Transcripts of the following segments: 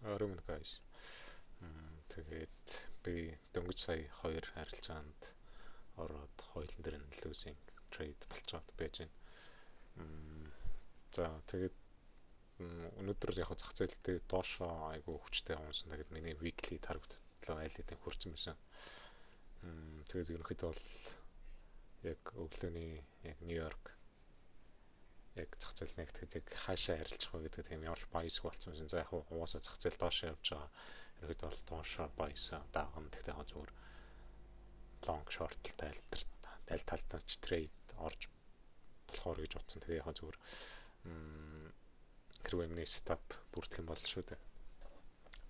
Оройн guys. Тэгээд би дөнгөж сая хоёр харилцаанд ороод хоёулын дээр нь losing trade болцоод байж байна. За тэгээд өнөөдөр яг зах зээл дээр доошоо айгу хүчтэй унсан. Тэгээд миний weekly target төлөө айл хэдийн хүрсэн байсан. Тэгээд ерөнхийдөө бол яг өглөөний яг Нью-Йорк яг зах зээл нэгтгэж яг хаашаа арилжах вэ гэдэг тийм ямар bias болсон юм. За яг угаасаа зах зээл доошоо явж байгаа. Ерөнхийдөө бол доошоо bias даагна. Тэгтээ яг зүгээр long short аль талтай ч trade орж болохоор гэж бодсон. Тэгээ яг зүгээр хэрвээ миний setup бүрдэх юм бол шүү дээ.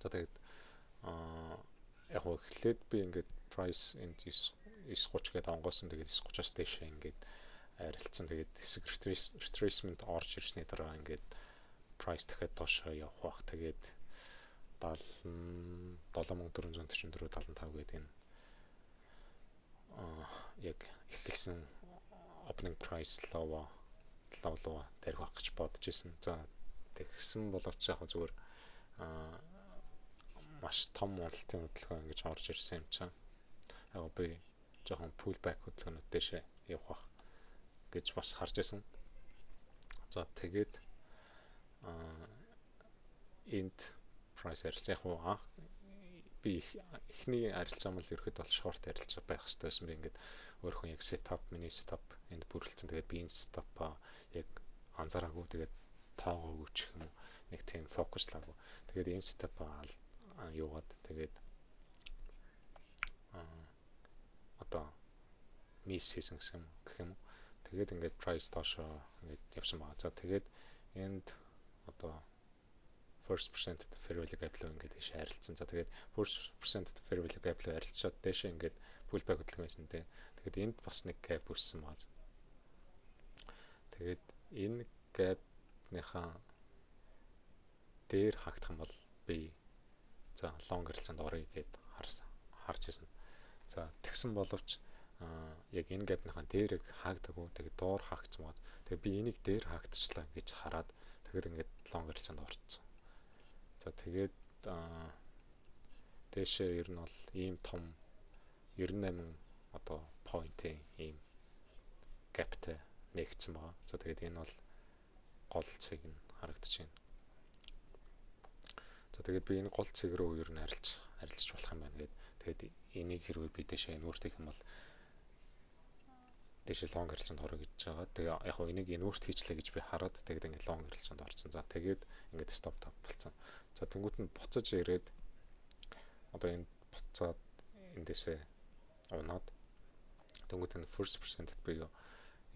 За тэгээд яг эхлээд би ингээд price in 930 гэдэг онгоосон. Тэгээд 930-аас дээш ингээд арилцсан. Тэгээд хэсэг retracement орж ирсний дараа ингээд price дахиад доошоо явах бах. Тэгээд 7444 75 гэдэг энэ яг эхэлсэн opening price лоо дээрх байх гэж бодож ирсэн. За тэгсэн боловч яг зүгээр маш том уналтын хөдөлгөөн ингэж орж ирсэн юм чинь. Яг би жоохон pullback хөдөлгөөнүүд дэше явах бах гэж бас харж ирсэн. За тэгээд энд price арилж яг би эхний арилжаа мал ерөөд бол short арилжаа байх хэрэгтэй байсан. Би ингээд өөрхөн яг setup миний setup энд бүрэлдсэн. Тэгээд би энэ setup яг анзаараагүй. Тэгээд тоогоогүй ч юм уу нэг тийм фокуслаагүй. Тэгээд энэ setup юугаад тэгээд одоо miss хийсэн гэсэн гэх юм. Тэгээд ингээд price доошоо ингээд явсан байгаа. За тэгээд энд одоо first percent fair value gap-лөө ингээд тийш арилцсан. За тэгээд first percent fair value gap-лөө арилчаад дэше ингээд pullback хөдөлгөөн байсан тий. Тэгээд энд бас нэг gap үүссэн байна. Тэгээд энэ gap-ныхаа дээр хагдах юм бол би за long арилцаанд оръё гэд харж ирсэн. За тэгсэн боловч яг энэ gap-ныхаа дээрэг хаагдаагүй. Тэгээд доор хаагцсан бод. Тэгээд би энийг дээр хаагдчихлаа гэж хараад тэгээд ингээд long арилцаанд орцсон. За тэгээд дэше ер нь бол ийм том 98 одоо point-ийн ийм gapтэй нэгдсэн байгаа. За тэгээд энэ бол гол цэг нь харагдаж байна. За тэгээд би энэ гол цэг рүү ер нь арилж болох юм байна гэдэг. Тэгээд энийг хэрвээ би дэше инвертх юм бол дэше long арилжаанд орё гэж байгаа. Тэгээ яг энийг инверт хийчлээ гэж би хараад тэгээд ингээд long арилжаанд орсон. За тэгээд ингээд stop top болцсон. За тэнгуут нь буцаж ирээд одоо энэ буцаад эндээсээ унаад тэнгуут нь first percent би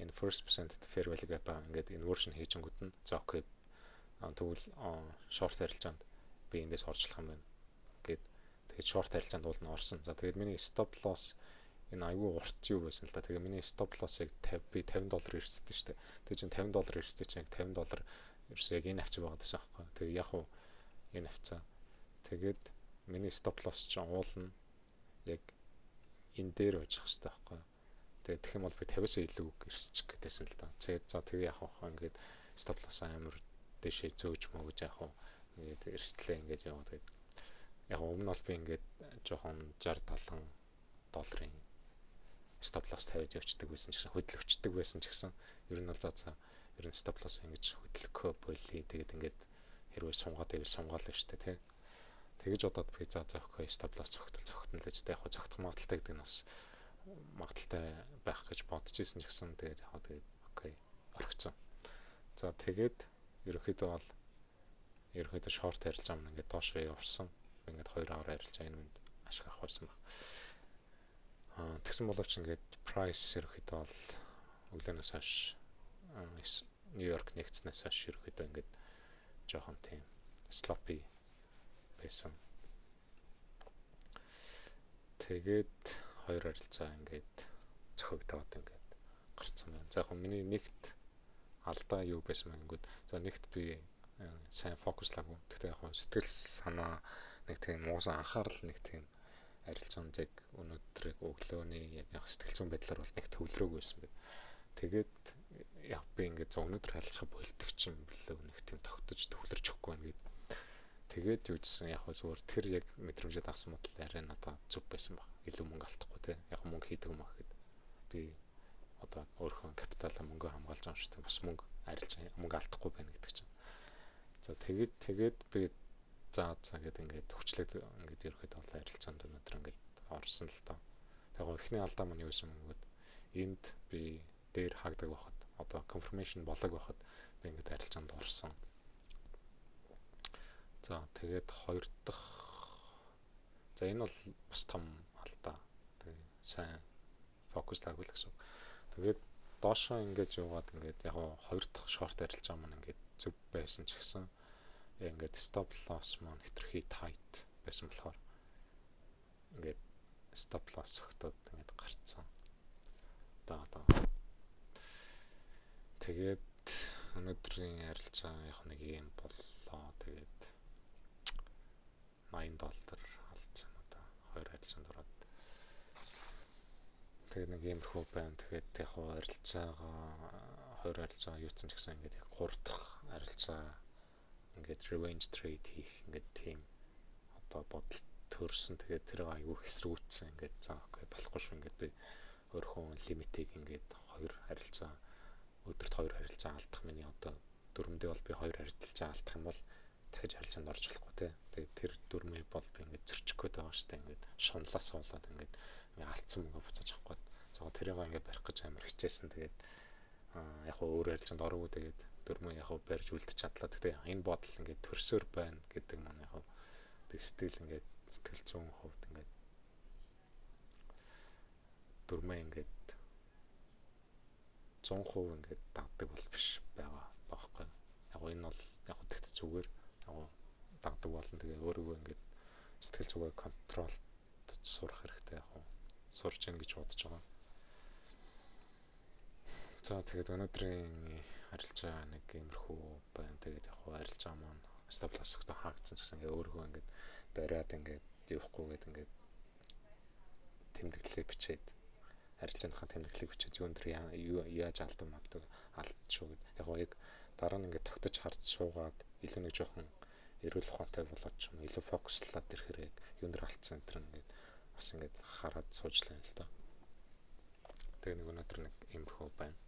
энэ first percent fair value gap ингээд inversion хийжингүүд нь за окей. Тэгвэл short арилжаанд би эндээс оржлох юм байна гэд тэгээд short арилжаанд уул нь орсон. За тэгээд миний stop loss энэ аюу урт юу байсан л да. Тэгээ миний stop loss-ыг би $50 ирсэдэж штэ. Тэгээ чинь $50 ирсэдэж чинь $50 ерөөсөө яг энэ авчиг байгаа гэсэн аахгүй. Тэгээ яг уу энэ авцаа. Тэгээд миний stop loss чинь уул нь яг энэ дээр байж ах хэрэгтэй аахгүй. Тэгээ тэгэх юм бол би 50-аас илүү ирсчих гэдээсэн л да. За тэгээ яг уу ингээд stop loss амар дэшээ зөөж мөгөж яг уу ингээд эрсдлээ ингээд яваа. Тэгээд яг өмнө бол би ингээд жоохон 60-70 долларын stop loss тавьж явцдаг байсан ч гэсэн хөдөлгөчдөг байсан ч гэсэн ер нь бол за ер нь stop loss ингэж хөдөлгөхөө болий. Тэгээд ингээд хэрвээ сунгаад байвал сунгаал нь штэ тий. Тэгэж бодоод би за окей stop loss зогтол л гэж яг зогтох магадaltaй гэдэг нь бас магадaltaй байх гэж бодож исэн ч гэсэн тэгээд яг тэгээд окей орхицсон. За тэгээд ерөнхийдөө short арилж байгаа юм ингээд доошоо явсан. Ингээд 2 аваар арилж байгаа юм ашиг авах байсан баг. Тэгсэн боловч ингээд price ерөөхдөө бол өглөөнөөс хойш Нью-Йорк нэгдснээс хойш ерөөхдөө ингээд жоохон тийм sloppy байсан. Тэгээд хоёр арилцаа ингээд зөхөгдөөд ингээд гарцсан байна. За яг миний нэгт алдаа юу байсан бэ гэнгүүт за нэгт би сайн фокуслаагүй. Тэгтээ яг сэтгэл санаа нэг тийм муусан анхаарал нэг тийм арилжаанд яг өнөөдрийг өглөөний яг сэтгэл зүйн байдлаар бол нэг төвлөрөөгүй байсан бэ. Тэгээд яг би ингээд за өнөөдөр харилцаа болдог ч юм билүү нэг тийм тогтож төвлөрч өгөхгүй ингээд тэгээд юу гэсэн яг хөө зүгээр тэр яг мэдрэмжэд авсан бодлоо арай надад зүв байсан баг. Илүү мөнгө алдахгүй те. Яг мөнгө хийдэг юм аа гэхэд би одоо өөрийнхөө капиталаа мөнгө хамгаалж байгаа юм шиг бас мөнгө арилж мөнгө алдахгүй байна гэдэг чинь. За тэгээд би за гэдэг ингээд хүчлээд ингээд ерөөхдөө олон арилжаанд өнөдр ингээд орсон л доо. Тэгээд эхний алдаа маань юу байсан бэ гэвэл энд би дээр хаагдаг байхад одоо confirmation болог байхад би ингээд арилжаанд орсон. За тэгээд хоёр дахь за энэ бол бас том алдаа. Тэгээд сайн фокус тавьвал гэсэн. Тэгээд доошоо ингэж яваад ингээд яг хоёр дахь шорт арилжаа маань ингээд зөв байсан ч гэсэн ингээд stop loss маань хэтэрхий tight байсан болохоор ингээд stop loss өгтөд ингээд гарцсан. Одоо тэгээд өнөөдрийн арилжаа яг нэг юм боллоо. Тэгээд $80 алдсан одоо хоёр арилжаанд ороод. Тэгээд нэг юм хөө байна. Тэгээд яг хоёр арилжаа юуцсан ч гэсэн ингээд яг гурав дахь арилжаа ингээд revenge trade хийх ингээд тийм одоо бодол төрсөн. Тэгээд тэр айгүй хэсрүүцсэн ингээд за окей болохгүй шүү ингээд би өөрхөн лимитийг ингээд хоёр арилжаа өдөрт хоёр арилжаа алдах миний одоо дөрөмдөө бол би хоёр арилжаа алдах юм бол дахиж арилжаанд орж болохгүй те. Тэгээд тэр дөрмөө бол би ингээд зөрчих гээд байгаа шүү дээ. Ингээд шунлаас болоод ингээд алдсан мөнгө буцааж авах гээд. За тэрийг ингээд барих гэж амар хичээсэн. Тэгээд яг өөр арилжаанд ороогүй тэгээд дөрмөө яг барьж үлдчих чадлаа. Тэгтээ энэ бодол ингээд төрсөөр байна гэдэг маань яг би сэтгэл ингээд сэтгэл 100% ингээд дөрмөө ингээд 100% ингээд дагдаг бол биш байгаа байхгүй. Яг энэ бол яг тэгт зүгээр яг дагдаг болно. Тэгээ өөрийгөө ингээд сэтгэл зүгээ контролд сурах хэрэгтэй яг сурч ин гэж бодож байгаа. За тэгээд өнөөдрийн арилжаа нэг иймэрхүү байна. Тэгээд яг арилжаа маань stop loss өгтө хаагдсан гэсэн ингээ өөрийгөө ингээд бариад ингээд явахгүйгээд ингээд тэмдэглэлээ бичээд арилжааныхаа тэмдэглэлийг бичээд зүүн дээр яаж алдсан магадгүй алдчихгүй гэд. Яг дараа нь ингээд тогтож харж суугаад илүү нэг жоохон эрүүл ухаантай болоод ч юм илүү фокуслаад ирэхээр юун дээр алдсан энэ ингээд бас ингээд хараад суужлаа л да. Тэгээ нэг өнөөдөр нэг иймэрхүү байна.